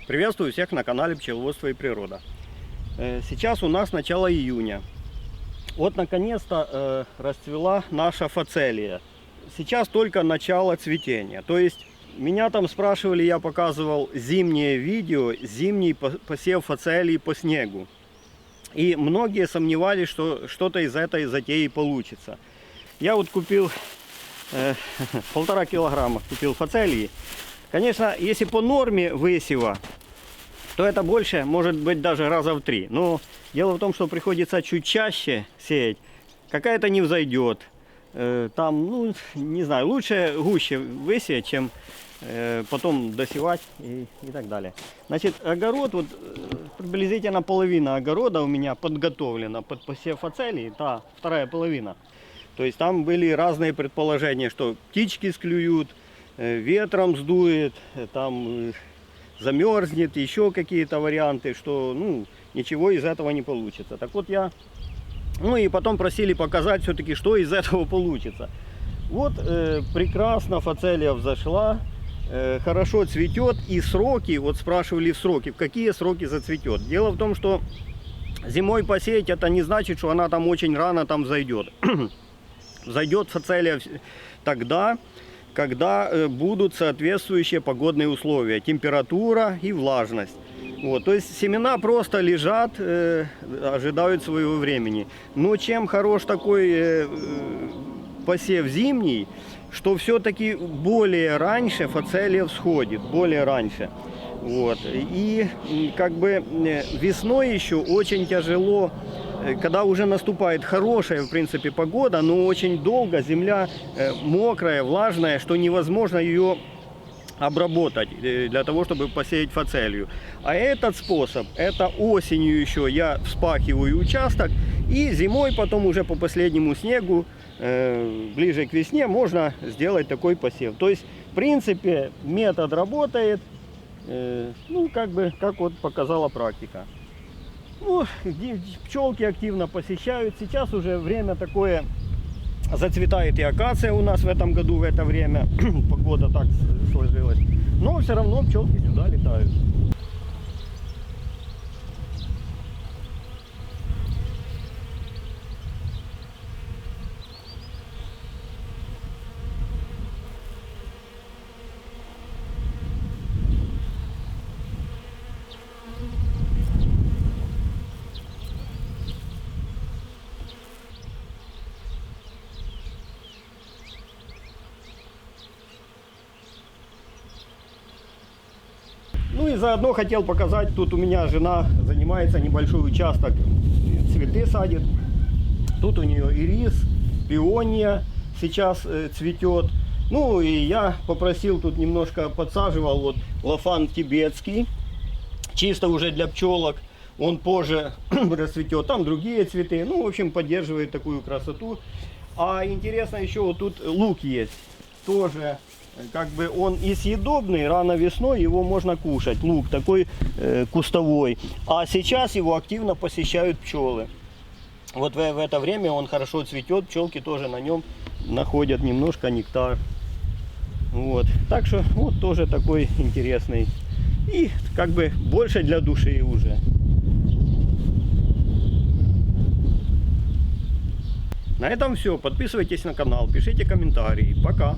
Приветствую всех на канале Пчеловодство и природа. Сейчас у нас начало июня. Вот наконец-то расцвела наша фацелия. Сейчас только начало цветения. То есть меня там спрашивали, я показывал зимнее видео, зимний посев фацелии по снегу. И многие сомневались, что что-то из этой затеи получится. Я вот купил 1,5 килограмма купил фацелии. Конечно, если по норме высева, то это больше, может быть, даже раза в 3. Но дело в том, что приходится чуть чаще сеять. Какая-то не взойдет. Там, ну, не знаю, лучше гуще высеять, чем потом досевать и так далее. Значит, огород, вот приблизительно половина огорода у меня подготовлена под посев фацелии, та вторая половина. То есть там были разные предположения, что птички склюют, ветром сдует, там замерзнет, еще какие-то варианты, что ну, ничего из этого не получится. Так вот я, ну и потом просили показать все-таки, что из этого получится. Вот прекрасно фацелия взошла, хорошо цветет, и сроки, вот спрашивали в сроки, в какие сроки зацветет. Дело в том, что зимой посеять это не значит, что она там очень рано там взойдет. Взойдет фацелия тогда, когда будут соответствующие погодные условия, температура и влажность. Вот, то есть семена просто лежат, ожидают своего времени. Но чем хорош такой посев зимний, что все-таки более раньше фацелия всходит, более раньше. Вот. И как бы весной еще очень тяжело, когда уже наступает хорошая, в принципе, погода, но очень долго земля мокрая, влажная, что невозможно ее обработать для того, чтобы посеять фацелию. А этот способ, это осенью еще я вспахиваю участок, и зимой потом уже по последнему снегу, ближе к весне, можно сделать такой посев. То есть, в принципе, метод работает, ну, как бы, как вот показала практика. Ну, пчелки активно посещают. Сейчас уже время такое, зацветает и акация у нас в этом году, в это время. Погода так сложилась. Но все равно пчелки сюда летают. Ну и заодно хотел показать, тут у меня жена занимается, небольшой участок, цветы садит. Тут у нее ирис, пиония сейчас цветет. Ну и я попросил, тут немножко подсаживал, вот лафан тибетский, чисто уже для пчелок. Он позже расцветет, там другие цветы. Ну, в общем, поддерживает такую красоту. А интересно еще, вот тут лук есть, тоже. Как бы он и съедобный, рано весной его можно кушать. Лук такой кустовой. А сейчас его активно посещают пчелы. Вот в это время он хорошо цветет. Пчелки тоже на нем находят немножко нектар. Вот. Так что вот тоже такой интересный. И как бы больше для души уже. На этом все. Подписывайтесь на канал, пишите комментарии. Пока.